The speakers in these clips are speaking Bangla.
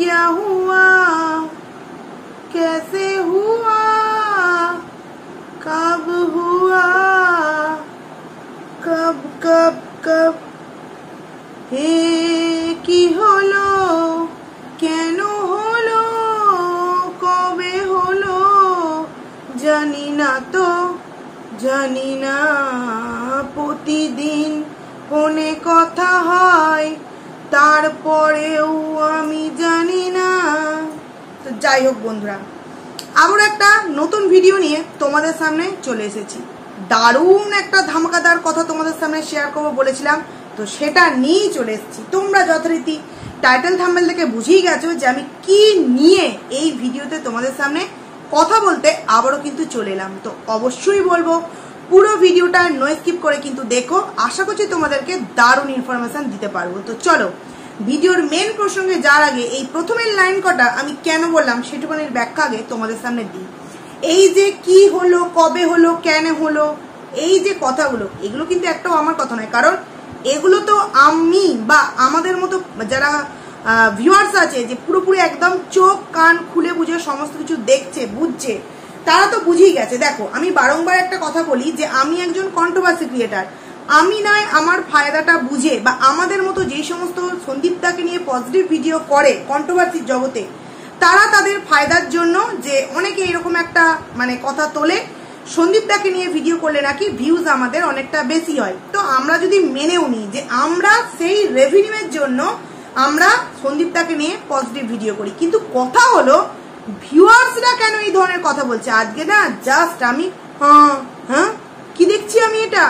क्या हुआ, कैसे हुआ, कब हुआ, कब कब कब, হে কি হলো, কেন হলো, কবে হলো, জানি না তো, জানি না। প্রতিদিন ফোনে কথা হয়, তারপরেও আমি জানি না। তো যাই হোক বন্ধুরা, আবার একটা নতুন ভিডিও নিয়ে তোমাদের সামনে চলে এসেছি। দারুণ একটা ধামাকাদার কথা তোমাদের সামনে শেয়ার করবো বলেছিলাম, তো সেটা নিয়েই চলে এসেছি। তোমরা যথারীতি টাইটেল থাম্বনেল থেকে বুঝেই গেছো যে আমি কি নিয়ে এই ভিডিওতে তোমাদের সামনে কথা বলতে আবারও কিন্তু চলে এলাম। তো অবশ্যই বলবো পুরো ভিডিওটা নো স্কিপ করে কিন্তু দেখো, আশা করছি তোমাদেরকে দারুণ ইনফরমেশন দিতে পারবো। তো চলো ভিডিওর মেন প্রসঙ্গে যাওয়ার আগে এই প্রথমের লাইন কটা আমি কেন বললাম সেটুকুনির ব্যাখ্যা আগে তোমাদের সামনে দিই। এই যে কি হলো, কবে হলো, কেন হলো, এই যে কথাগুলো, এগুলো কিন্তু একটাও আমার কথা নয়, কারণ এগুলো তো আমি বা আমাদের মতো যারা ভিউয়ার্স আছে যে পুরোপুরি একদম চোখ কান খুলে বুঝে সমস্ত কিছু দেখছে বুঝছে, তারা তো বুঝেই গেছে। দেখো আমি বারংবার একটা কথা বলি যে আমি একজন কন্ট্রোভার্সি ক্রিয়েটার। আমি নয় আমার ফায়দাটা বুঝে বা আমাদের মতো যেই সমস্ত সন্দীপদাকে নিয়ে পজিটিভ ভিডিও করে কন্ট্রোভার্সির জগতে, তারা তাদের ফায়দার জন্য যে অনেকে এরকম একটা মানে কথা তোলে, সন্দীপদাকে নিয়ে ভিডিও করলে নাকি ভিউজ আমাদের অনেকটা বেশি হয়। তো আমরা যদি মেনেও নিই যে আমরা সেই রেভিনিউয়ের জন্য আমরা সন্দীপদাকে নিয়ে পজিটিভ ভিডিও করি, কিন্তু কথা হলো ভিউয়ার্সরা কেন এই ধরনের কথা বলছে। আজকে না জাস্ট আমি হ্যাঁ কি দেখছি, আমি এটা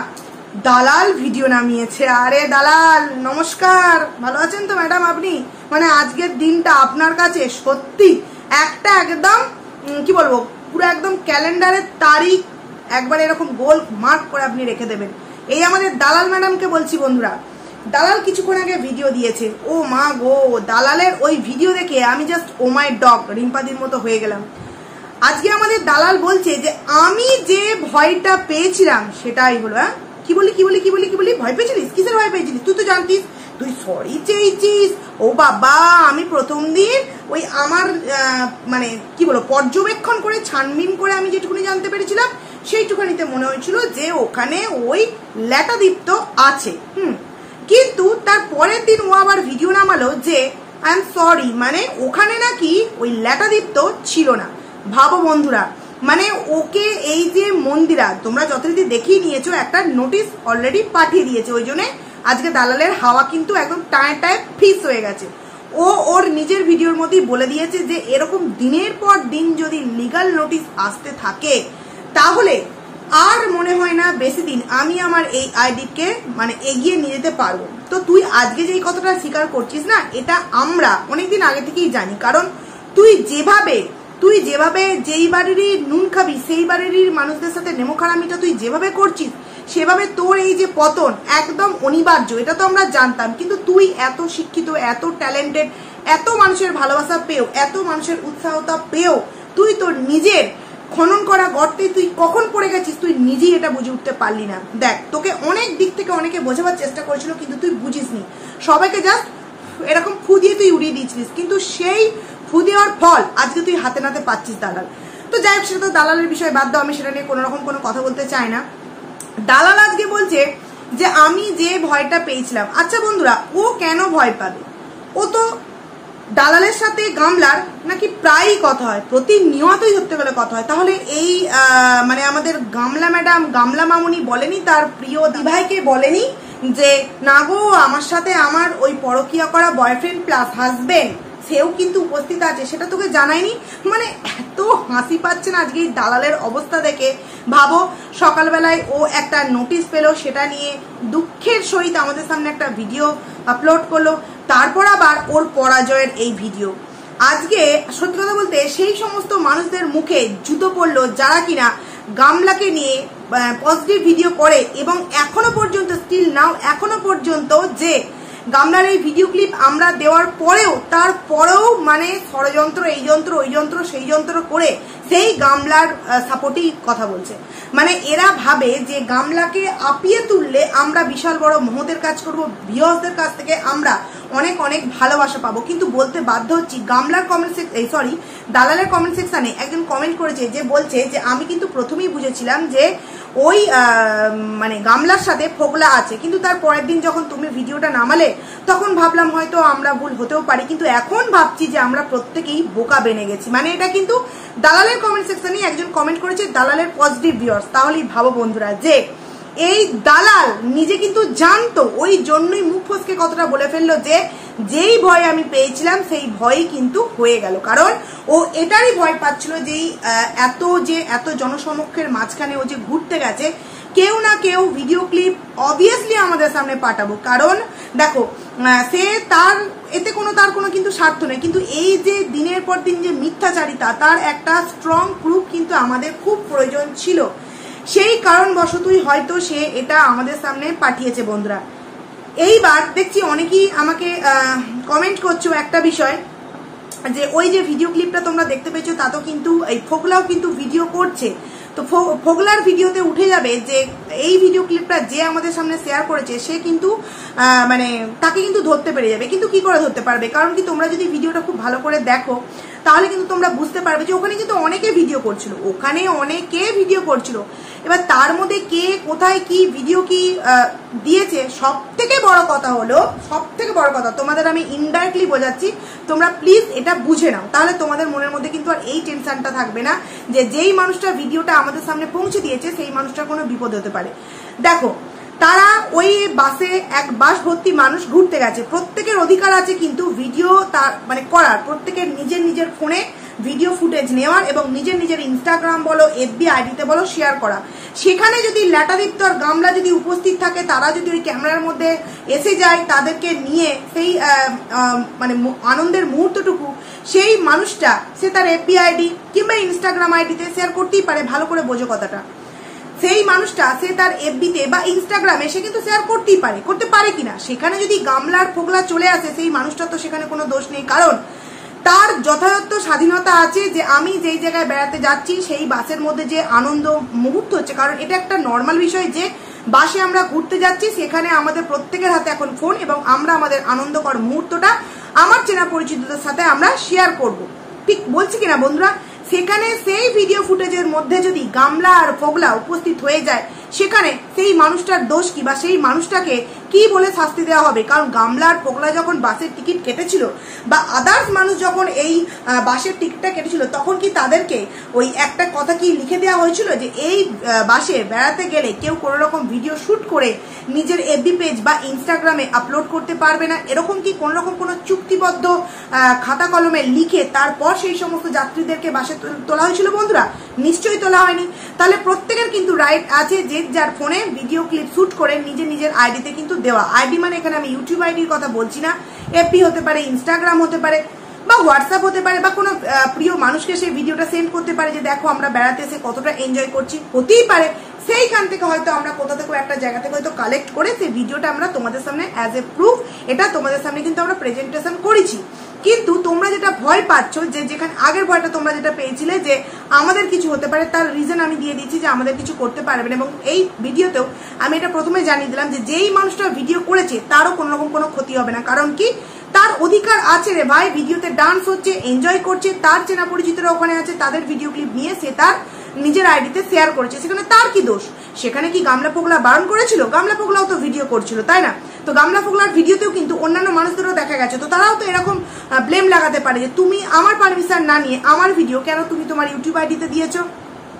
দালাল ভিডিও নামিয়েছে। আরে দালাল নমস্কার, ভালো আছেন তো ম্যাডাম আপনি? মানে আজকের দিনটা আপনার কাছে সত্যি একটা একদম কি বলবো, পুরো একদম ক্যালেন্ডারের তারিখ একবার এরকম গোল মার্ক করে আপনি রেখে দেবেন। এই আমাদের দালাল ম্যাডামকে বলছি বন্ধুরা, দালাল কিছুক্ষণ আগে ভিডিও দিয়েছে। ও মা গো, দালালের ওই ভিডিও দেখে আমি জাস্ট ও মাই ডগ রিম্পাদির মতো হয়ে গেলাম। আজকে আমাদের দালাল বলছে যে আমি যে ভয়টা পেয়েছিলাম সেটাই হলো। হ্যাঁ কি বলি কি বলি কি বলি কি বলি, ভয় পেয়েছিলিস? কিসের ভয় পেয়েছিলিস? তুই তো জানতিস, তুই সরি চেয়েছিস। ও বাবা, আমি প্রথম দিন ওই আমার মানে কি বলো পর্যবেক্ষণ করে ছানবিন করে আমি যেটুকুনি জানতে পেরেছিলাম সেইটুখানিতে মনে হয়েছিল যে ওখানে ওই ল্যাটাদীপ্ত আছে। কিন্তু তার পরের দিন ও আবার ভিডিও নামালো যে আই এম সরি, মানে ওখানে নাকি ওই ল্যাটাদীপ্ত ছিল না। ভাবো বন্ধুরা, মানে ওকে এই যে মন্দিরা তোমরা যথারীতি দেখিয়ে নিয়েছো, একটা নোটিশ অলরেডি পাঠিয়ে দিয়েছে। ওই জন্য আজকে দালালের হাওয়া কিন্তু একদম টায় টায় ফিক্স হয়ে গেছে। ও ওর নিজের ভিডিওর মধ্যেই বলে দিয়েছে যে এরকম দিনের পর দিন যদি লিগাল নোটিশ আসতে থাকে তাহলে আর মনে হয় না বেশি দিন আমি আমার এই আইডিকে মানে এগিয়ে নিয়ে যেতে পারবো। তো তুই আজকে যেই কথাটা স্বীকার করছিস না, এটা আমরা অনেকদিন আগে থেকেই জানি। কারণ তুই যেভাবে যেই বাড়িরই নুন খাবি সেই বাড়িরই মানুষদের সাথে নেমোখারামিটা তুই যেভাবে করছিস, সেভাবে তোর এই যে পতন একদম অনিবার্য, এটা তো আমরা জানতাম। কিন্তু তুই এত শিক্ষিত, এত ট্যালেন্টেড, এত মানুষের ভালোবাসা পেও, এত মানুষের উৎসাহতা পেও, তুই তোর নিজের খনন করা গর্তে তুই কখন পড়ে গেছিস তুই নিজেই এটা বুঝে উঠতে পারলি না। দেখ, তোকে অনেক দিক থেকে অনেকে বোঝাবার চেষ্টা করেছিল, কিন্তু তুই বুঝিসনি। সবাইকে জাস্ট এরকম ফু দিয়ে তুই উড়িয়ে দিয়েছিলিস, কিন্তু সেই ফু দেওয়ার ফল আজকে তুই হাতে নাতে পাচ্ছিস দালাল। তো যাই হোক, সেটা তো দালালের বিষয় বাদ দাও, আমি সেটা নিয়ে কোনো রকম কোনো কথা বলতে চাই না। দালাল আজকে বলছে যে আমি যে ভয়টা পেয়েছিলাম। আচ্ছা বন্ধুরা, ও কেন ভয় পাবে? ও তো দালালের সাথে গামলার নাকি প্রায়ই কথা হয়, প্রতিনিয়তই ধরতে গেলে কথা হয়। তাহলে এই মানে আমাদের গামলা ম্যাডাম, গামলা মামুনি বলেনি তার প্রিয় দিভাইকে বলেনি যে না গো আমার সাথে আমার ওই পরকীয়া করা বয়ফ্রেন্ড প্লাস হাজবেন্ড সেও কিন্তু উপস্থিত আছে, সেটা তোকে জানায়নি? মানে এত হাসি পাচ্ছে না আজকে এই দালালের অবস্থা দেখে। ভাবো সকালবেলায় ও একটা নোটিশ পেলো, সেটা নিয়ে দুঃখের সহিত আমাদের সামনে একটা ভিডিও আপলোড করলো, তারপর আবার ওর পরাজয়ের এই ভিডিও। আজকে সত্যি কথা বলতে সেই সমস্ত মানুষদের মুখে জুতো পড়লো যারা কিনা গামলাকে নিয়ে পজিটিভ ভিডিও করে, এবং এখনো পর্যন্ত স্টিল নাও এখনো পর্যন্ত যে গামলার এই ভিডিও ক্লিপ আমরা দেওয়ার পরেও তারপরেও মানে ষড়যন্ত্র, এই যন্ত্র ওই যন্ত্র সেই যন্ত্র করে সেই গামলার সাপোর্টেই কথা বলছে। মানে এরা ভাবে যে গামলাকে আপিয়ে তুললে আমরা বিশাল বড় মহতের কাজ করব, ভিউয়ার্সদের কাছ থেকে আমরা অনেক অনেক ভালোবাসা পাবো। কিন্তু বলতে বাধ্য হচ্ছি, গামলার কমেন্ট দালালের কমেন্ট সেকশানে একজন কমেন্ট করেছে যে বলছে যে আমি কিন্তু প্রথমেই বুঝেছিলাম যে ওই মানে গামলার সাথে ফোগলা আছে, কিন্তু তার পরের দিন যখন তুমি ভিডিওটা নামালে তখন ভাবলাম হয়তো আমরা ভুল হতেও পারি, কিন্তু এখন ভাবছি যে আমরা প্রত্যেকেই বোকা বেনে গেছি। মানে এটা কিন্তু দালালের কমেন্ট সেকশনে একজন কমেন্ট করেছে, দালালের পজিটিভ ভিউয়ার্স। তাহলেই ভাবো বন্ধুরা যে এই দালাল নিজে কিন্তু জানতো, ওই জন্যই মুখ ফসকে কতটা বলে ফেললো যে যেই ভয় আমি পেয়েছিলাম সেই ভয়ই কিন্তু হয়ে গেল। কারণ ও এটারই ভয় পাচ্ছিল যে এত জনসমক্ষের মাঝখানে ও যে ঘুরতে গেছে, কেউ না কেউ ভিডিও ক্লিপ অবভিয়াসলি আমাদের সামনে পাঠাবো। কারণ দেখো সে এতে তার কোনো কিন্তু স্বার্থ নেই, কিন্তু এই যে দিনের পর দিন যে মিথ্যাচারিতা, তার একটা স্ট্রং প্রুফ কিন্তু আমাদের খুব প্রয়োজন ছিল। সেই কারণবশতই হয়তো সে এটা আমাদের সামনে পাঠিয়েছে বন্ধুরা। এইবার দেখছি অনেকেই আমাকে কমেন্ট করছো একটা বিষয়, যে ওই যে ভিডিও ক্লিপটা তোমরা দেখতে পেয়েছো তাতেও কিন্তু এই ফোগলাও কিন্তু ভিডিও করছে। তো ফোগলার ভিডিওতে উঠে যাবে যে এই ভিডিও ক্লিপটা যে আমাদের সামনে শেয়ার করেছে সে কিন্তু মানে তাকে কিন্তু ধরতে পেরে যাবে। কিন্তু কি করে ধরতে পারবে? কারণ কি তোমরা যদি ভিডিওটা খুব ভালো করে দেখো তাহলে কিন্তু তোমরা বুঝতে পারবে যে ওখানে কিন্তু অনেকে ভিডিও করছিল। এবার তার মধ্যে কে কোথায় কি ভিডিও কি দিয়েছে, সব থেকে বড় কথা তোমাদের আমি ইনডাইরেক্টলি বোঝাচ্ছি, তোমরা প্লিজ এটা বুঝে নাও, তাহলে তোমাদের মনের মধ্যে কিন্তু আর এই টেনশনটা থাকবে না যে যেই মানুষটা ভিডিওটা আমাদের সামনে পৌঁছে দিয়েছে সেই মানুষটার কোনো বিপদ হতে পারে। দেখো তারা ওই বাসে এক বাস ভর্তি মানুষ ঘুরতে গেছে, প্রত্যেকের অধিকার আছে কিন্তু ভিডিও তার মানে করার, প্রত্যেকের নিজের ফোনে ভিডিও ফুটেজ নেওয়ার এবং নিজের ইনস্টাগ্রাম বলো এফবি আইডিতে বলো শেয়ার করা। সেখানে যদি ল্যাটাদীপ্ত আর গামলা যদি উপস্থিত থাকে, তারা যদি ওই ক্যামেরার মধ্যে এসে যায়, তাদেরকে নিয়ে সেই মানে আনন্দের মুহূর্তটুকু সেই মানুষটা সে তার এফবি আইডি কিংবা ইনস্টাগ্রাম আইডিতে শেয়ার করতেই পারে। ভালো করে বোঝো কথাটা, সেই মানুষটা সে তার এফবিতে বা ইনস্টাগ্রামে সে কিন্তু শেয়ার করতে পারে কিনা। সেখানে যদি গামলার ফোগলা চলে আসে, সেই মানুষটা তো সেখানে কোনো দোষ নেই, কারণ তার যথাযথ স্বাধীনতা আছে যে আমি যেই জায়গায় বেড়াতে যাচ্ছি সেই বাসের মধ্যে যে আনন্দ মুহূর্ত হচ্ছে, কারণ এটা একটা নর্মাল বিষয় যে বাসে আমরা ঘুরতে যাচ্ছি, সেখানে আমাদের প্রত্যেকের হাতে এখন ফোন এবং আমরা আমাদের আনন্দকর মুহূর্তটা আমার চেনা পরিচিতদের সাথে আমরা শেয়ার করব। ঠিক বলছি কিনা বন্ধুরা? সেখানে সেই ভিডিও ফুটেজের মধ্যে যদি গামলা আর ফোগলা উপস্থিত হয়ে যায়, সেখানে সেই মানুষটার দোষ কি বা সেই মানুষটাকে কি বলে শাস্তি দেওয়া হবে? কারণ গামলা আর ফোগলা যখন বাসের টিকিট কেটেছিল বা আদার্স মানুষ যখন এই বাসের টিকিটটা কেটেছিল, তখন কি তাদেরকে ওই একটা কথা কি লিখে দেওয়া হয়েছিল যে এই বাসে বেড়াতে গেলে কেউ কোনো রকম ভিডিও শুট করে নিজের এফবি পেজ বা ইনস্টাগ্রামে আপলোড করতে পারবে না? এরকম কি কোনো রকম কোনো চুক্তিবদ্ধ খাতা কলমে লিখে তারপর সেই সমস্ত যাত্রীদেরকে বাসে তোলা হয়েছিল বন্ধুরা? নিশ্চয়ই তোলা হয়নি। তাহলে প্রত্যেকের কিন্তু রাইট আছে যে যার ফোনে ভিডিও ক্লিপ শুট করে নিজের আইডিতে কিন্তু দেওয়া। আইডি মানে এখানে আমি ইউটিউব আইডির কথা বলছি না, এফবি হতে পারে, ইনস্টাগ্রাম হতে পারে বা হোয়াটসঅ্যাপ হতে পারে, বা কোনো প্রিয় মানুষকে সেই ভিডিওটা সেন্ড করতে পারে যে দেখো আমরা বেড়াতে এসে কতটা এনজয় করছি, হতেই পারে। সেইখান থেকে হয়তো আমরা কোথা থেকে একটা জায়গা থেকে হয়তো কালেক্ট করে সেই ভিডিওটা আমরা তোমাদের সামনে অ্যাজ এ প্রুফ এটা তোমাদের সামনে কিন্তু আমরা প্রেজেন্টেশন করেছি। কিন্তু তোমরা যেটা ভয় পাচ্ছ, যে যেখানে আগের ভয়টা তোমরা যেটা পেয়েছিলে যে আমাদের কিছু হতে পারে, তার রিজন আমি দিয়ে দিচ্ছি যে আমাদের কিছু করতে পারবে না। এবং এই ভিডিওতেও আমি এটা প্রথমে জানিয়ে দিলাম যে যেই মানুষটা ভিডিও করেছে তারও কোনো রকম কোনো ক্ষতি হবে না। কারণ কি, তার অধিকার আছে রে ভাই, ভিডিওতে ডান্স হচ্ছে, এনজয় করছে, তার চেনা পরিচিতরা ওখানে আছে, তাদের ভিডিও ক্লিপ নিয়ে সে তার নিজের আইডিতে শেয়ার করেছে, সেখানে তার কি দোষ? সেখানে কি গামলা ফোগলা বারণ করেছিল? গামলা ফোগলাও তো ভিডিও করছিল, তাই না? তো গামলা ফোগলার ভিডিওতেও কিন্তু অন্যান্য মানুষদেরও দেখা গেছে, তো তারাও তো এরকম ব্লেম লাগাতে পারে যে তুমি আমার পারমিশন না নিয়ে আমার ভিডিও কেন তুমি তোমার ইউটিউব আইডিতে দিয়েছো।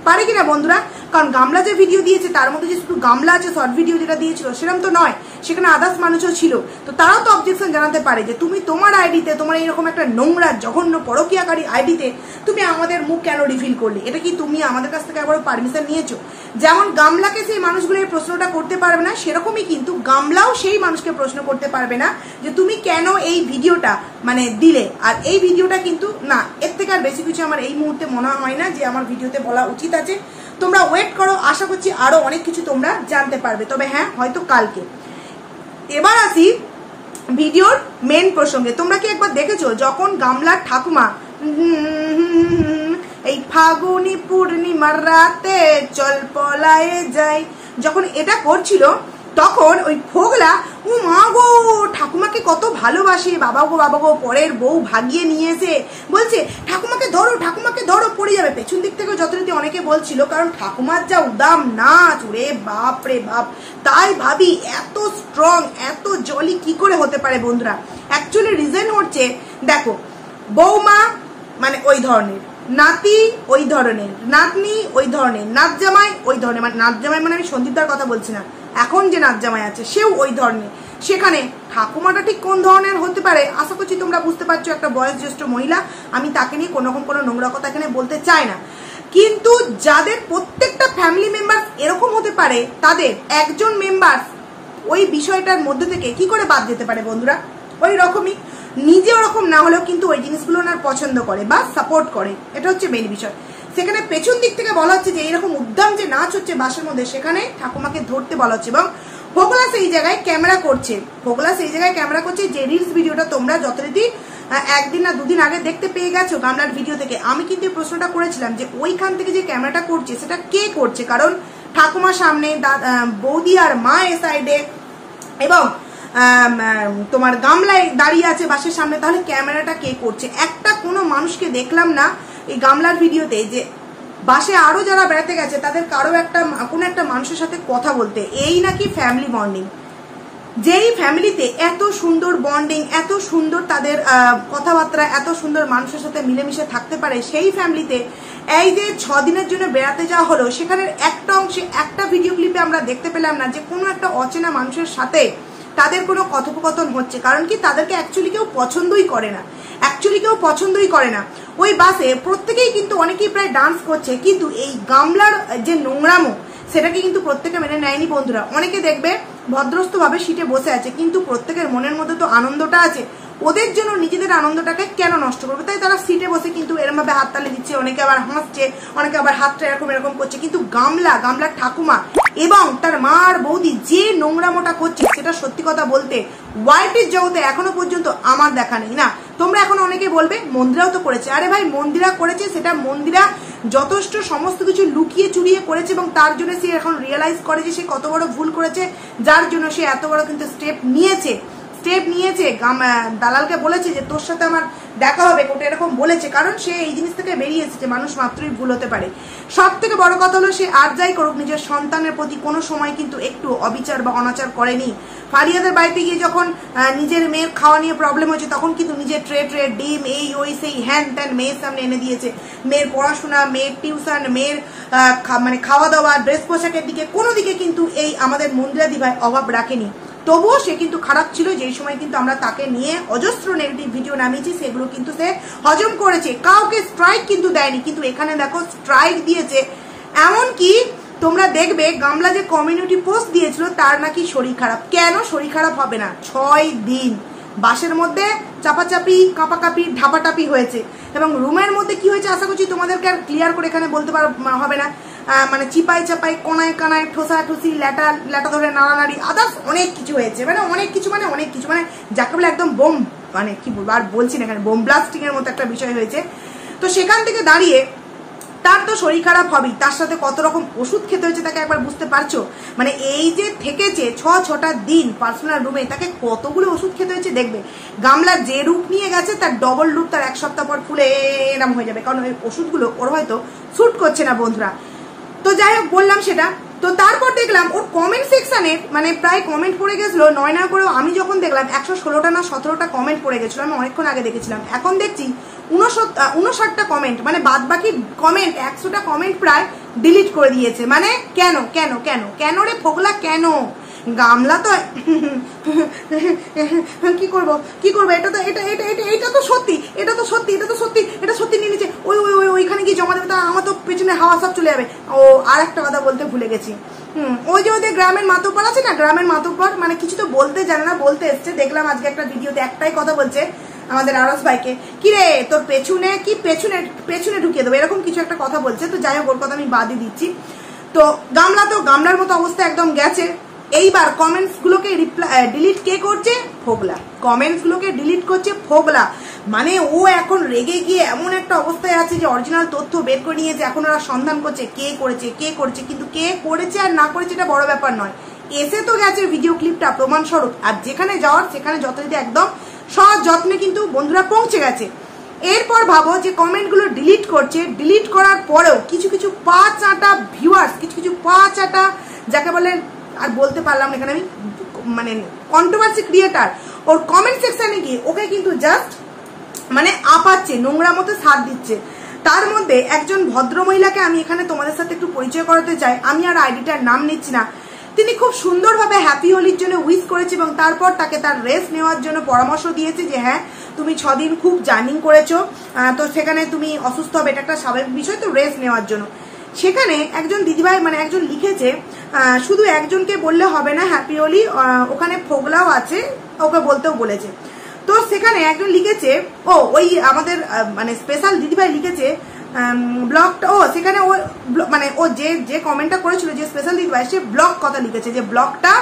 পারে কিনা বন্ধুরা? কারণ গামলা যে ভিডিও দিয়েছে তার মধ্যে যে শুধু গামলা আছে শর্ট ভিডিও যেটা দিয়েছিল সেরকম তো নয়, সেখানে আদার্স মানুষও ছিল, তো তারাও তো অবজেকশন জানাতে পারে যে তুমি তোমার আইডিতে, তোমার এইরকম একটা নোংরা জঘন্য পরকীয়াকারী আইডিতে তুমি আমাদের মুখ কেন রিভিল করলে? এটা কি তুমি আমাদের কাছ থেকে একবার পারমিশন নিয়েছো? যেমন গামলাকে সেই মানুষগুলো এই প্রশ্নটা করতে পারবে না, সেরকমই কিন্তু গামলাও সেই মানুষকে প্রশ্ন করতে পারবে না যে তুমি কেন এই ভিডিওটা মানে দিলে। আর এই ভিডিওটা কিন্তু না, এর থেকে আর বেশি কিছু আমার এই মুহূর্তে মনে হয় না যে আমার ভিডিওতে বলা উচিত আছে। তোমরা ওয়েট করো, আশা করছি আরো অনেক কিছু তোমরা জানতে পারবে, তবে হ্যাঁ হয়তো কালকে। এবার আসি ভিডিওর মেন প্রসঙ্গে। তোমরা কি একবার দেখেছো যখন গামলার ঠাকুমা এই ফাগুনি পূর্ণিমার রাতে চল পলায়ে যাই যখন এটা করছিল, তখন ওই ফোগলা ও মা গো ঠাকুমাকে কত ভালোবাসে, বাবা গো পরের বউ ভাগিয়ে নিয়ে এসে বলছে ঠাকুমাকে ধরো পড়ে যাবে। পেছন দিক থেকে যথারীতি অনেকে বলছিল, কারণ ঠাকুমার যা উদাম নাচ, ওরে বাপ রে বাপ। তাই ভাবি এত স্ট্রং এত জলি কি করে হতে পারে বন্ধুরা। অ্যাকচুয়ালি রিজন হচ্ছে দেখো, বৌমা মানে ওই ধরনের, নাতি ওই ধরনের, নাতনি ওই ধরনের, নাচ জামাই ওই ধরনের, মানে নাচ জামাই মানে আমি সন্দীপদার কথা বলছি না, এখন যে নাচ জামাই আছে সেও ওই ধরনের। সেখানে ঠাকুমাটা ঠিক কোন ধরনের হতে পারে আশা করছি তোমরা বুঝতে পারছো। একটা বয়োজ্যেষ্ঠ মহিলা, আমি তাকে নিয়ে কোনো নোংরা কথা এখানে বলতে চাই না, কিন্তু যাদের প্রত্যেকটা ফ্যামিলি মেম্বার এরকম হতে পারে, তাদের একজন মেম্বার ওই বিষয়টার মধ্যে থেকে কি করে বাদ যেতে পারে বন্ধুরা। ওই রকমই নিজে ওরকম না হলেও কিন্তু ওই জিনিসগুলো ওনার পছন্দ করে বা সাপোর্ট করে, এটা হচ্ছে মেইন বিষয়। সেখানে পেছন দিক থেকে বলা হচ্ছে যে এইরকম উদ্দাম যে নাচ হচ্ছে বাসের মধ্যে, সেখানে ঠাকুমাকে ধরতে বলা হচ্ছে এবং ফোগলা সেই জায়গায় ক্যামেরা করছে। যে রিলস ভিডিওটা তোমরা যথারীতি একদিন না দুদিন আগে দেখতে পেয়ে গেছো গামলার ভিডিও থেকে। আমি কিন্তু প্রশ্নটা করেছিলাম যে ওইখান থেকে যে ক্যামেরাটা করছে সেটা কে করছে, কারণ ঠাকুমার সামনে বৌদি আর মা এ সাইডে এবং তোমার গামলায় দাঁড়িয়ে আছে বাসের সামনে, তাহলে ক্যামেরাটা কে করছে? একটা কোনো মানুষকে দেখলাম না এই গামলার ভিডিওতে যে বাসে আরো যারা বেড়াতে গেছে তাদের কারো কোনো একটা মানুষের সাথে কথা বলতে। এই নাকি ফ্যামিলি বন্ডিং, যেই ফ্যামিলিতে এত সুন্দর বন্ডিং, এত সুন্দর তাদের কথাবার্তা, এত সুন্দর মানুষের সাথে মিলেমিশে থাকতে পারে, সেই ফ্যামিলিতে এই যে 6 দিনের জন্য বেড়াতে যাওয়া হলো, সেখানের একটা অংশে একটা ভিডিও ক্লিপে আমরা দেখতে পেলাম না যে কোনো একটা অচেনা মানুষের সাথে তাদের কোনো কথোপকথন হচ্ছে। কারণ কি, তাদেরকে অ্যাকচুয়ালি কেউ পছন্দই করে না। ওই বাসে প্রত্যেকেই কিন্তু অনেকেই প্রায় ডান্স করছে, কিন্তু এই গামলার যে নোংরামো সেটাকে কিন্তু প্রত্যেকে মেনে নেয়নি বন্ধুরা। অনেকে দেখবে ভদ্রস্থভাবে সিটে বসে আছে, কিন্তু প্রত্যেকের মনের মধ্যে তো আনন্দটা আছে, ওদের জন্য নিজেদের আনন্দটাকে কেন নষ্ট করবে, তাই তারা সিটে বসে কিন্তু এরকম ভাবে হাততালি দিচ্ছে, অনেকে আবার হাসছে, অনেকে আবার হাতটা এরকম করছে। কিন্তু গামলার ঠাকুমা এবং তার মা আর বৌদি যে নোংরামোটা করছে, সেটা সত্যি কথা বলতে ওয়াইটির জগতে এখনো পর্যন্ত আমার দেখা নেই। না, তোমরা এখন অনেকে বলবে মন্দিরাও তো করেছে। আরে ভাই, মন্দিরা করেছে, সেটা মন্দিরা যথেষ্ট সমস্ত কিছু লুকিয়ে চুরিয়ে করেছে এবং তার জন্য সে এখন রিয়েলাইজ করে যে সে কত বড় ভুল করেছে, যার জন্য সে এত বড় কিন্তু স্টেপ নিয়েছে। দালালকে বলেছে যে তোর সাথে আমার দেখা হবে, ওটা এরকম বলেছে, কারণ সে এই জিনিস থেকে বেরিয়ে এসেছে। মানুষ মাত্রই ভুল হতে পারে। সব থেকে বড় কথা হলো, সে আর যাই করুক নিজের সন্তানের প্রতি কোনো সময় কিন্তু একটু অবিচার বা অনাচার করেনি। ফারিয়াদের বাড়িতে গিয়ে যখন নিজের মেয়ের খাওয়া নিয়ে প্রবলেম হয়েছে, তখন কিন্তু নিজের ট্রে ডিম এই ওই সেই হ্যান ত্যান মেয়ের সামনে এনে দিয়েছে। মেয়ের পড়াশোনা, মেয়ের টিউশন, মেয়ের মানে খাওয়া দাওয়া, ড্রেস পোশাকের দিকে কোনো দিকে কিন্তু এই আমাদের মন্দিরা দিভাই অভাব রাখেনি। তবুও সে কিন্তু খারাপ ছিল, যেই সময় কিন্তু আমরা তাকে নিয়ে অজস্র নেগেটিভ ভিডিও নামিয়েছি, সেগুলো কিন্তু সে হজম করেছে। কাউকে স্ট্রাইক কিন্তু দেয়নি, কিন্তু এখানে দেখো স্ট্রাইক দিয়েছে। এমনকি তোমরা দেখবে গামলা যে কমিউনিটি পোস্ট দিয়েছিল তার নাকি শরীর খারাপ। কেন শরীর খারাপ হবে না? 6 দিন বাসের মধ্যে চাপাচাপি, কাঁপাকাপি, ঢাপাটাপি হয়েছে এবং রুমের মধ্যে কি হয়েছে আশা করছি তোমাদেরকে আর ক্লিয়ার করে এখানে বলতে হবে না। মানে চিপাই চাপাই, কোনায় কানায়, ঠোসি, ল্যাটা ধরে নাড়ানাড়ি, আদার্স অনেক কিছু হয়েছে। মানে অনেক কিছু মানে যাকে বলে একদম বোম, মানে কি বলবো আর বলছি না, এখানে বোম ব্লাস্টিং এর মতো একটা বিষয় হয়েছে। তো সেখান থেকে দাঁড়িয়ে তার তো শরীর খারাপ হবেই, তার সাথে কত রকম ওষুধ খেতে হয়েছে তাকে একবার বুঝতে পারছো? মানে এই যে থেকেছে 6টা দিন পার্সোনাল রুমে, তাকে কতগুলো ওষুধ খেতে হয়েছে দেখবে। গামলা যে রূপ নিয়ে গেছে তার ডবল রূপ তার 1 সপ্তাহ পর ফুলে এরম হয়ে যাবে, কারণ ওই ওষুধগুলো ওর হয়তো স্যুট করছে না বন্ধুরা। তো যাই হোক, বললাম সেটা। তো তারপর দেখলাম ওর কমেন্ট সেকশনে মানে প্রায় কমেন্ট পড়ে গেছিল 9 করেও। আমি যখন দেখলাম 116টা না 17টা কমেন্ট পড়ে গেছিল, আমি অনেকক্ষণ আগে দেখেছিলাম। এখন দেখছি 59টা কমেন্ট, মানে বাদ বাকি কমেন্ট 100টা কমেন্ট প্রায় ডিলিট করে দিয়েছে। মানে কেন রে ফোগলা, কেন? গামলা তো কি করবো, এটা তো সত্যি নিয়ে নিচ্ছে। ওইখানে গিয়ে জমা দেবে, আমার তো পেছনে হাওয়া সব চলে যাবে। ও আর একটা কথা বলতে ভুলে গেছি। ওই যে ওদের গ্রামের মাতব্বর আছে না, গ্রামের মাতব্বর মানে কিছু তো বলতে জানে না, বলতে এসছে। দেখলাম আজকে একটা ভিডিওতে একটাই কথা বলছে আমাদের আরস ভাইকে, কি রে তোর পেছনে ঢুকিয়ে দেবো, এরকম কিছু একটা কথা বলছে। তো যাই হোক, ওর কথা আমি বাদই দিচ্ছি। তো গামলার মতো অবস্থা একদম গেছে। এইবার কমেন্টস গুলোকে ডিলিট কে করছে? ফোগলা। কমেন্টস গুলোকে ডিলিট করছে ফোগলা। মানে ও এখন রেগে গিয়ে এমন একটা অবস্থায় আছে যে অরিজিনাল তথ্য বের করে নিয়েছে। এখন ওরা সন্ধান করছে কে করেছে। কিন্তু কে করেছে আর না করেছে এটা বড় ব্যাপার নয়। এসে তো গেছে ভিডিও ক্লিপটা প্রমাণস্বরূপ, আর যেখানে যাওয়ার সেখানে যথারীতি একদম সহজ যত্নে কিন্তু বন্ধুরা পৌঁছে গেছে। এরপর ভাবো যে কমেন্টগুলো ডিলিট করছে, ডিলিট করার পরেও কিছু কিছু পাঁচ আটা ভিউয়ার্স, কিছু কিছু পাঁচ আটা যাকে বলে আর বলতে পারলাম না এখানে আমি, মানে কন্ট্রোভার্সি ক্রিয়েটার, ওর কমেন্ট সেকশনে গিয়ে ওকে কিন্তু জাস্ট মানে আপাচ্ছে, নোংরা মতো সাথ দিচ্ছে। তার মধ্যে একজন ভদ্র মহিলাকে আমি এখানে তোমাদের সাথে একটু পরিচয় করাতে চাই, আমি আর আইডিটার নাম নিচ্ছি না। তিনি খুব সুন্দরভাবে হ্যাপি হোলির জন্য উইশ করেছে এবং তারপর তাকে তার রেস্ট নেওয়ার জন্য পরামর্শ দিয়েছে যে হ্যাঁ তুমি 6 দিন খুব জার্নিং করেছো, তো সেখানে তুমি অসুস্থ হবে, এটা একটা স্বাভাবিক বিষয়, তো রেস্ট নেওয়ার জন্য। সেখানে একজন দিদিভাই মানে একজন লিখেছে শুধু একজনকে বললে হবে না হ্যাপি হোলি, ওখানে ফোগলাও আছে, ওকে বলতেও বলেছে। তো সেখানে একজন লিখেছে, ও ওই আমাদের মানে স্পেশাল দিদিভাই লিখেছে ব্লগটা, ও সেখানে ও মানে ও যে কমেন্টটা করেছিল যে স্পেশাল দিদিভাই, সে ব্লগ কথা লিখেছে যে ব্লগটা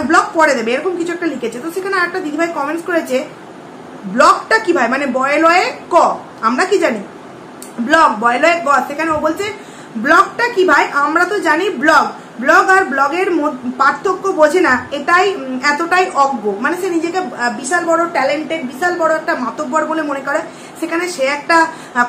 ব্লগ পরে দেবে, এরকম কিছু একটা লিখেছে। তো সেখানে একটা দিদিভাই কমেন্টস করেছে ব্লগটা কি ভাই, মানে বয়লয়ে ক, আমরা কি জানি ব্লগ, বয়লয়ে ক, সেখানে ও বলছে ব্লগটা কি ভাই, আমরা তো জানি ব্লগ, ব্লগ আর ব্লগের পার্থক্য বোঝে না, এটাই এতটাই অজ্ঞ, মানে সে নিজেকে বিশাল বড় ট্যালেন্টেড, বিশাল বড় একটা মাতব্বর বলে মনে করে, সেখানে সে একটা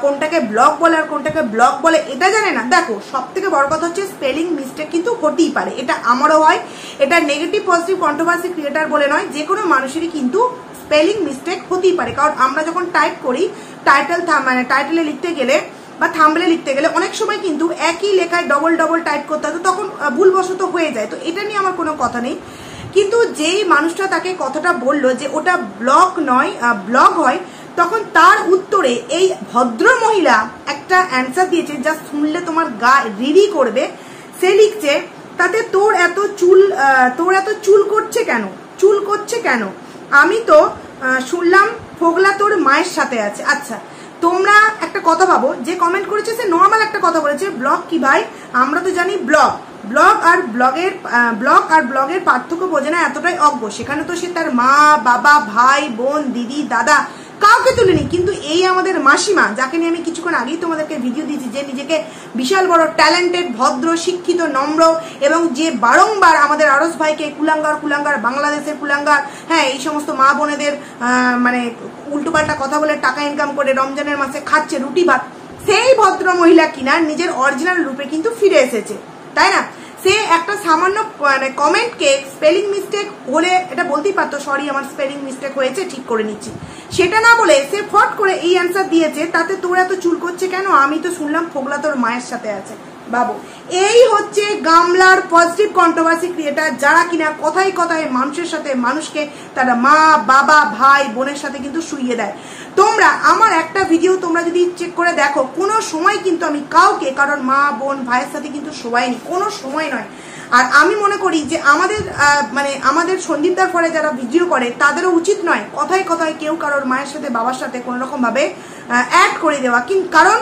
কোনটাকে ব্লগ বলে আর কোনটাকে ব্লগ বলে এটা জানে না। দেখো সব থেকে বড় কথা হচ্ছে স্পেলিং মিস্টেক কিন্তু হতেই পারে, এটা আমারও হয়, এটা নেগেটিভ পজিটিভ কন্ট্রোভার্সি ক্রিয়েটার বলে নয়, যে কোনো মানুষেরই কিন্তু স্পেলিং মিস্টেক হতেই পারে। কারণ আমরা যখন টাইপ করি মানে টাইটেলে লিখতে গেলে বা থাম্বনেলে লিখতে গেলে অনেক সময় কিন্তু একই লেখায় ডবল ডবল টাইপ করতে হয়, তখন ভুলবশত হয়ে যায়, তো এটা নিয়ে আমার কোনো কথা নেই। কিন্তু যেই মানুষটা তাকে কথাটা বললো যে ওটা ব্লগ নয় ব্লগ হয়, তখন তার উত্তরে এই ভদ্র মহিলা একটা অ্যান্সার দিয়েছে যা শুনলে তোমার গা রিরি করবে। সে লিখছে তাতে তোর এত চুল করছে কেন, চুল করছে কেন, আমি তো শুনলাম ফোগলা তোর মায়ের সাথে আছে। আচ্ছা তোমরা একটা কথা ভাবো, যে কমেন্ট করেছে সে নর্মাল একটা কথা বলেছে, ব্লগ কি ভাই, আমরা তো জানি ব্লগ, ব্লগ আর ব্লগের পার্থক্য বোঝে না, এতটাই অজ্ঞ। সেখানে তো সে তার মা বাবা ভাই বোন দিদি দাদা কাউকে তুলেনি, কিন্তু এই আমাদের মাসিমা, যাকে নিয়ে আমি কিছুক্ষণ আগেই তোমাদেরকে ভিডিও দিয়েছি, যে নিজেকে বিশাল বড় ট্যালেন্টেড ভদ্র শিক্ষিত নম্র এবং যে বারংবার আমাদের আরস ভাইকে কুলাঙ্গার বাংলাদেশের কুলাঙ্গার, হ্যাঁ এই সমস্ত মা বোনেদের মানে উল্টোপাল্টা কথা বলে টাকা ইনকাম করে রমজানের মাসে খাচ্ছে রুটি ভাত, সেই ভদ্র মহিলা কিনা নিজের অরিজিনাল রূপে কিন্তু ফিরে এসেছে, তাই না? সে একটা সামান্য মানে কমেন্টকে স্পেলিং মিস্টেক হলে এটা বলতেই পারতো, সরি আমার স্পেলিং মিস্টেক হয়েছে ঠিক করে নিচ্ছি, সেটা না বলে সে ফট করে এই অ্যান্সার দিয়েছে তাতে তোর এত চুল করছে কেন, আমি তো শুনলাম ফোগলা তোর মায়ের সাথে আছে। বাবু এই হচ্ছে গামলার পজিটিভ কন্ট্রোভার্সি ক্রিয়েটার, যারা কিনা কথায় কথায় মানুষের সাথে মানুষকে তারা মা বাবা ভাই বোনের সাথে কিন্তু শুইয়ে দেয়। তোমরা আমার একটা ভিডিও তোমরা যদি চেক করে দেখো, কোনো সময় কিন্তু আমি কাউকে কারণ মা বোন ভাইয়ের সাথে কিন্তু শোয়াইনি, কোনো সময় নয়। আর আমি মনে করি যে আমাদের সন্দীপদার পরে যারা ভিডিও করে তাদেরও উচিত নয় কথায় কথায় কেউ কারোর মায়ের সাথে বাবার সাথে কোনো রকম ভাবে অ্যাড করে দেওয়া, কিন্তু কারণ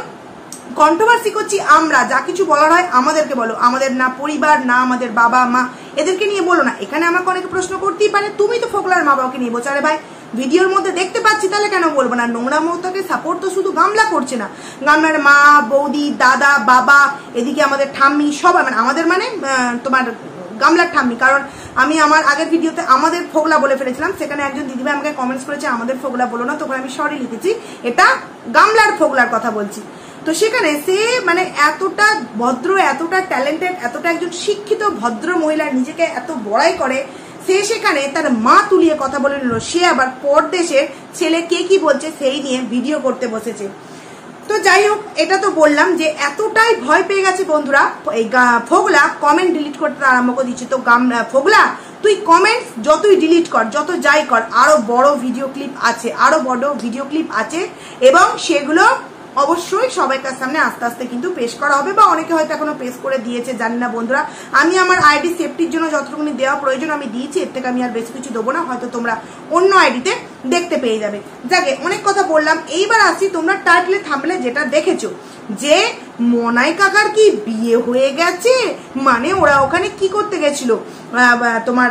কন্ট্রোভার্সি করছি আমরা, যা কিছু বলার হয় আমাদেরকে বলো, আমাদের না পরিবার না আমাদের বাবা মা এদেরকে নিয়ে বলো না। এখানে আমাকে অনেকে প্রশ্ন করতেই পারে তুমি তো ফোগলার মা বাবাকে নিয়ে বলছো, আরে ভাই ভিডিওর মধ্যে দেখতে পাচ্ছি তাহলে কেন বলবো না। নোংরা মৌতাকে সাপোর্ট তো শুধু গামলা করছে না, গামলার মা বৌদি দাদা বাবা এদিকে আমাদের ঠাম্মি সবাই, মানে আমাদের মানে তোমার গামলার ঠাম্মি, কারণ আমি আমার আগের ভিডিওতে আমাদের ফোগলা বলে ফেলেছিলাম, সেখানে একজন দিদিভাই আমাকে কমেন্টস করেছে আমাদের ফোগলা বলো না, তখন আমি সরি লিখেছি, এটা গামলার ফোগলার কথা বলছি। তো সেখানে সে মানে এতটা ভদ্র এতটা ট্যালেন্টেড এতটা একজন শিক্ষিত ভদ্র মহিলা নিজেকে এত বড়াই করে, সে সেখানে তার মা তুলিয়ে কথা বলে নিল, সে আবার পরদেশের ছেলে কে কি বলছে সেই নিয়ে ভিডিও করতে বসেছে। তো যাই হোক, এটা তো বললাম যে এতটাই ভয় পেয়ে গেছে বন্ধুরা, এই ফোগলা কমেন্ট ডিলিট করতে আরম্ভ করে দিচ্ছে। তো ফোগলা তুই কমেন্টস যতই ডিলিট কর যত যাই কর, আরো বড় ভিডিও ক্লিপ আছে এবং সেগুলো অবশ্যই সবাইকার সামনে আস্তে আস্তে কিন্তু পেশ করা হবে, বা অনেকে হয়তো এখনো পেশ করে দিয়েছে জানি না বন্ধুরা। আমি আমার আইডি সেফটির জন্য যতটুকুনি দেওয়া প্রয়োজন আমি দিয়েছি, এর থেকে আমি আর বেশি কিছু দেবো না, হয়তো তোমরা অন্য আইডিতে দেখতে পেয়ে যাবে। যাকে অনেক কথা বললাম, এইবার আসছি তোমরা টাইটেলে থাম্বনেলে যেটা দেখেছো যে মনাই কাকার কি বিয়ে হয়ে গেছে, মানে ওরা ওখানে কি করতে গেছিল তোমার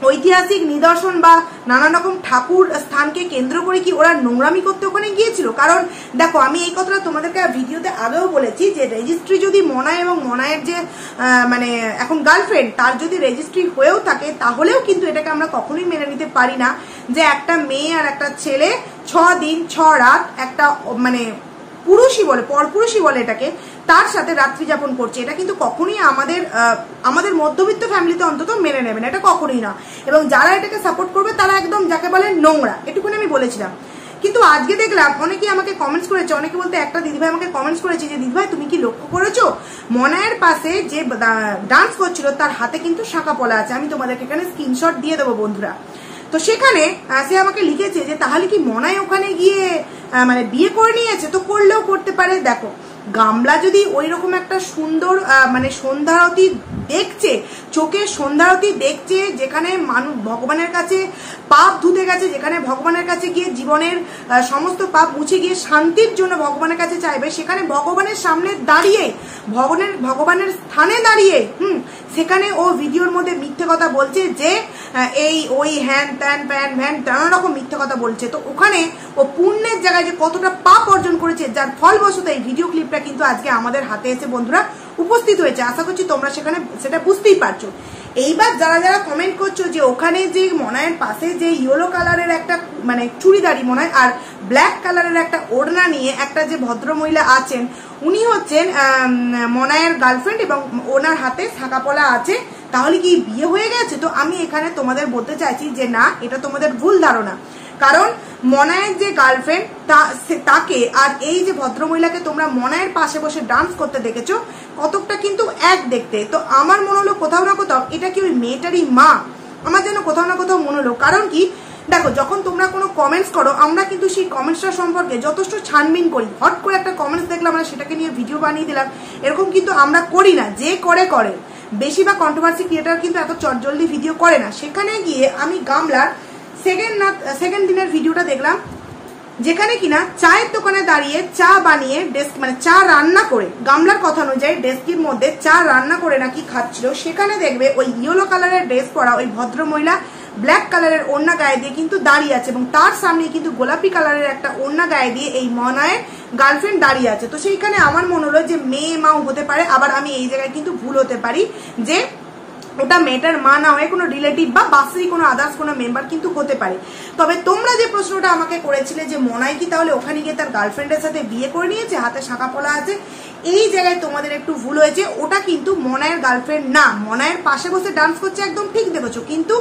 ঐতিহাসিক নিদর্শন বা নানা রকম ঠাকুর স্থানকে কেন্দ্র করে কি ওরা নোংরামি করতে ওখানে গিয়েছিল? কারণ দেখো, আমি এই কথাটা তোমাদেরকে ভিডিওতে আগেও বলেছি যে রেজিস্ট্রি যদি মনায় এবং মনায়ের যে মানে এখন গার্লফ্রেন্ড তার যদি রেজিস্ট্রি হয়েও থাকে, তাহলেও কিন্তু এটাকে আমরা কখনোই মেনে নিতে পারি না যে একটা মেয়ে আর একটা ছেলে 6 দিন 6 রাত একটা মানে পুরুষই বলে, পরপুরুষই বলে এটাকে, তার সাথে রাত্রি যাপন করছে। এটা কিন্তু কখনোই আমাদের মধ্যবিত্ত ফ্যামিলিতে অন্তত মেনে নেবে না, এটা কখনোই না। এবং যারা এটাকে সাপোর্ট করবে তারা একদম যাকে বলে নোংরা, এটুকুনি আমি বলেছিলাম। কিন্তু আজকে দেখলাম অনেকেই আমাকে কমেন্টস করেছে, অনেকে বলতে একটা দিদিভাই আমাকে কমেন্টস করেছে যে দিদিভাই তুমি কি লক্ষ্য করেছো মনায়ের পাশে যে ডান্স করছিল তার হাতে কিন্তু শাঁখা পলা আছে। আমি তোমাদেরকে এখানে স্ক্রিনশট দিয়ে দেবো বন্ধুরা। তো সেখানে সে আমাকে লিখেছে যে তাহলে কি মনায় ওখানে গিয়ে মানে বিয়ে করে নিয়েছে? তো করলেও করতে পারে। দেখো, গামলা যদি ওই রকম একটা সুন্দর মানে সন্ধ্যারতি দেখছে, চোখের সন্ধ্যারতি দেখছে, যেখানে মানুষ ভগবানের কাছে পাপ ধুতে গেছে, যেখানে ভগবানের কাছে গিয়ে জীবনের সমস্ত পাপ মুছে গিয়ে শান্তির জন্য ভগবানের কাছে চাইবে, সেখানে ভগবানের সামনে দাঁড়িয়ে ভগবানের স্থানে দাঁড়িয়ে সেখানে ও ভিডিওর মধ্যে মিথ্যে কথা বলছে যে এই ওই হ্যান ত্যান প্যান ভ্যান নানা রকম মিথ্যে কথা বলছে। তো ওখানে ও পুণ্যের জায়গায় যে কতটা পাপ অর্জন করেছে, যার ফলবশত এই ভিডিও ক্লিপটা কিন্তু আজকে আমাদের হাতে এসে বন্ধুরা উপস্থিত হয়েছে। আশা করছি তোমরা সেটা বুঝতেই পারছো। এইবার যারা যারা কমেন্ট করছো যে ওখানে যে মনায়ের পাশে যে ইয়েলো কালারের একটা মানে চুড়িদারি মনে হয় আর ব্ল্যাক কালারের একটা ওড়না নিয়ে একটা যে ভদ্রমহিলা আছেন, উনি হচ্ছেন মনায়ের গার্লফ্রেন্ড এবং ওনার হাতে শাঁখা পলা আছে, তাহলে কি বিয়ে হয়ে গেছে? তো আমি এখানে তোমাদের বলতে চাইছি যে না, এটা তোমাদের ভুল ধারণা। কারণ মনায়ের যে গার্লফ্রেন্ড তাকে আর এই যে ভদ্রমহিলাকে তোমরা মনায়ের পাশে বসে ডান্স করতে দেখেছো, কতকটা কিন্তু এক দেখতে। তো আমার মনে হলো কোথাও না কোথাও এটা কি ওই মেয়েটারই মা, আমার যেন কোথাও না কোথাও মনে হলো। কারণ কি দেখো, যখন তোমরা কোনো কমেন্টস করো আমরা কিন্তু সেই কমেন্টসটা সম্পর্কে যথেষ্ট ছানবিন করি। হট করে একটা কমেন্টস দেখলাম আমরা সেটাকে নিয়ে ভিডিও বানিয়ে দিলাম, এরকম কিন্তু আমরা করি না। যে করে বেশিরভাগ কন্ট্রোভার্সি ক্রিয়েটার কিন্তু এত চটজলদি ভিডিও করে না। সেখানে গিয়ে আমি গামলার সেকেন্ড দিনের ভিডিওটা দেখলাম, যেখানে কিনা চায়ের দোকানে দাঁড়িয়ে চা বানিয়ে ডেস্ক মানে চা রান্না করে, গামলার কথা অনুযায়ী ডেস্কের মধ্যে চা রান্না করে নাকি খাচ্ছিল। সেখানে দেখবে ওই ইয়েলো কালারের ড্রেস পরা ওই ভদ্রমহিলা ব্ল্যাক কালারের ওড়না গায়ে দিয়ে কিন্তু দাঁড়িয়ে আছে, এবং তার সামনে কিন্তু গোলাপি কালারের একটা ওড়না গায়ে দিয়ে এই মনায়ের গার্লফ্রেন্ড দাঁড়িয়ে আছে। তো সেইখানে আমার মনে হলো যে মেয়ে মাও হতে পারে, আবার আমি এই জায়গায় কিন্তু ভুল হতে পারি যে ওটা মেয়েটার মা না হয়ে কোনো রিলেটিভ বা বাসেরই কোনো আদার্স কোনো মেম্বার কিন্তু হতে পারে। তবে তোমরা যে প্রশ্নটা আমাকে করেছিলে যে মনায় কি তাহলে ওখানে গিয়ে তার গার্লফ্রেন্ডের সাথে বিয়ে করে নিয়েছে, হাতে শাঁখা পলা আছে, এই জায়গায় তোমাদের একটু ভুল হয়েছে। ওটা কিন্তু মনায়ের গার্লফ্রেন্ড না। মনায়ের পাশে বসে ডান্স করছে একদম ঠিক দেখেছো, কিন্তু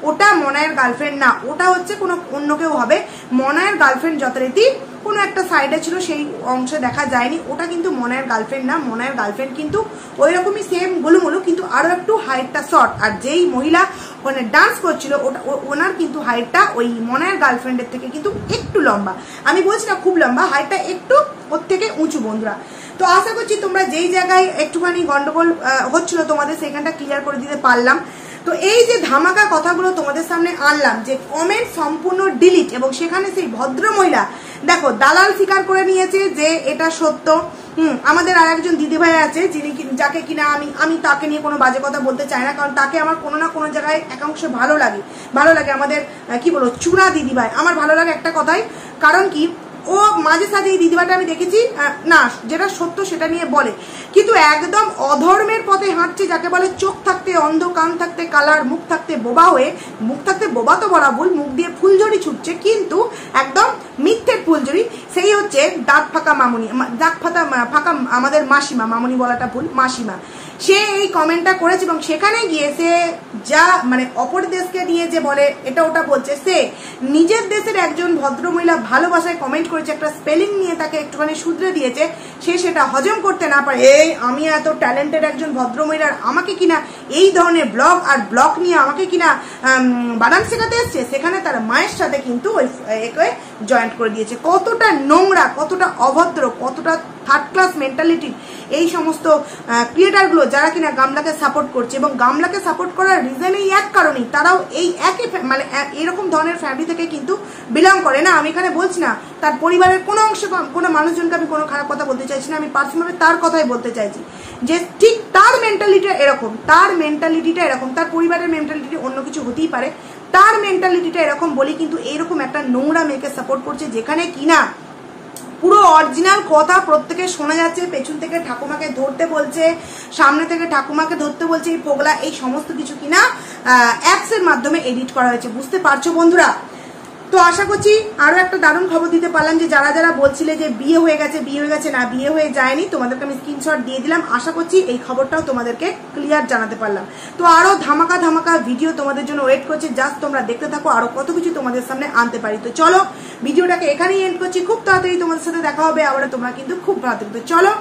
ওটা মনায়ের গার্লফ্রেন্ড না, ওটা হচ্ছে কোনো অন্য কেউ হবে। মনায়ের গার্লফ্রেন্ড যথারীতি কোনো একটা সাইডে ছিল, সেই অংশে দেখা যায়নি, ওটা কিন্তু মনায়ের গার্লফ্রেন্ড না। মনায়ের গার্লফ্রেন্ড কিন্তু ওই রকমই সেম গোলুমোলু, কিন্তু আরো একটু হাইটটা শর্ট। আর যেই মহিলা ওখানে ডান্স করছিল ওনার কিন্তু হাইটটা ওই মনায়ের গার্লফ্রেন্ডের থেকে কিন্তু একটু লম্বা। আমি বলছি না খুব লম্বা, হাইটটা একটু ওর থেকে উঁচু বন্ধুরা। তো আশা করছি তোমরা যেই জায়গায় একটুখানি গন্ডগোল হচ্ছিল তোমাদের সেখানটা ক্লিয়ার করে দিতে পারলাম। তো এই যে ধামাকা কথাগুলো তোমাদের সামনে আনলাম, যে কমেন্ট সম্পূর্ণ ডিলিট, এবং সেখানে সেই ভদ্র মহিলা দেখো দালাল স্বীকার করে নিয়েছে যে এটা সত্য। আমাদের আর একজন দিদিভাই আছে যিনি যাকে কিনা আমি তাকে নিয়ে কোনো বাজে কথা বলতে চাই না, কারণ তাকে আমার কোনো না কোনো জায়গায় একাংশে ভালো লাগে। আমাদের কি বলবো, চূড়া দিদিভাই আমার ভালো লাগে একটা কথাই, কারণ কি ও মাঝে সাঝে এই দিদিভাইটা আমি দেখেছি না যেটা সত্য সেটা নিয়ে বলে, কিন্তু একদম অধর্মের পথে হাঁটছে, যাকে বলে চোখ থাকতে অন্ধ, কান থাকতে কালার, মুখ থাকতে বোবা হয়ে, মুখ থাকতে বোবা তো বলা ভুল, মুখ দিয়ে ফুলঝড়ি ছুটছে কিন্তু একদম মিথ্যের ফুলঝড়ি। সেই হচ্ছে দাঁত ফাঁকা মামুনি, দাঁত ফাঁকা আমাদের মাসিমা, মামুনি বলাটা ভুল, মাসিমা। সে এই কমেন্টটা করেছে, এবং সেখানে গিয়ে সে যা মানে অপর দেশকে নিয়ে যে বলে এটা ওটা বলছে, সে নিজের দেশের একজন ভদ্রমহিলা ভালোবাসায় কমেন্ট করেছে, একটা স্পেলিং নিয়ে তাকে একটুখানি শুধরে দিয়েছে, সে সেটা হজম করতে না পারে, এই আমি এত ট্যালেন্টেড একজন ভদ্রমহিলার আমাকে কিনা এই ধরনের ব্লগ নিয়ে আমাকে কিনা বানান শেখাতে এসছে। সেখানে তার মায়ের সাথে কিন্তু ওই জয়েন্ট করে দিয়েছে। কতটা নোংরা, কতটা অভদ্র, কতটা থার্ড ক্লাস মেন্টালিটির এই সমস্ত ক্রিয়েটারগুলো যারা কিনা গামলাকে সাপোর্ট করছে। এবং গামলাকে সাপোর্ট করার রিজন এই এক কারণেই, তারাও এই একই মানে এরকম ধরনের ফ্যামিলি থেকে কিন্তু বিলং করে না। আমি এখানে বলছি না তার পরিবারের কোনো অংশ, কোনো মানুষজনকে আমি কোনো খারাপ কথা বলতে চাইছি না, আমি পার্সোনালি তার কথাই বলতে চাইছি যে ঠিক তার মেন্টালিটিটা এরকম, তার মেন্টালিটিটা এরকম, তার পরিবারের মেন্টালিটি অন্য কিছু হতেই পারে, তার মেন্টালিটিটা এরকম বলি কিন্তু এইরকম একটা নোংরা মেয়েকে সাপোর্ট করছে যেখানে কিনা পুরো অরিজিনাল কথা প্রত্যেকে শোনা যাচ্ছে। পেছন থেকে ঠাকুমাকে ধরতে বলছে, সামনে থেকে ঠাকুমাকে ধরতে বলছে, এই পোগলা, এই সমস্ত কিছু কিনা অ্যাপস এর মাধ্যমে এডিট করা হয়েছে। বুঝতে পারছো বন্ধুরা? তো আশা করছি আরো একটা দারুণ খবর দিতে পারলাম যে যারা যারা বলছিলে যে বিয়ে হয়ে গেছে, না বিয়ে হয়ে যায়নি, তোমাদেরকে আমি স্ক্রিনশট দিয়ে দিলাম। আশা করছি এই খবরটাও তোমাদেরকে ক্লিয়ার জানাতে পারলাম। তো আরো ধামাকা ধামাকা ভিডিও তোমাদের জন্য ওয়েট করছে, জাস্ট তোমরা দেখতে থাকো, আরো কত কিছু তোমাদের সামনে আনতে পারি। তো চলো ভিডিওটাকে এখানেই এন্ড করছি, খুব তাড়াতাড়ি তোমাদের সাথে দেখা হবে আবার, তোমরা কিন্তু খুব ভালো থাকবে। চলো।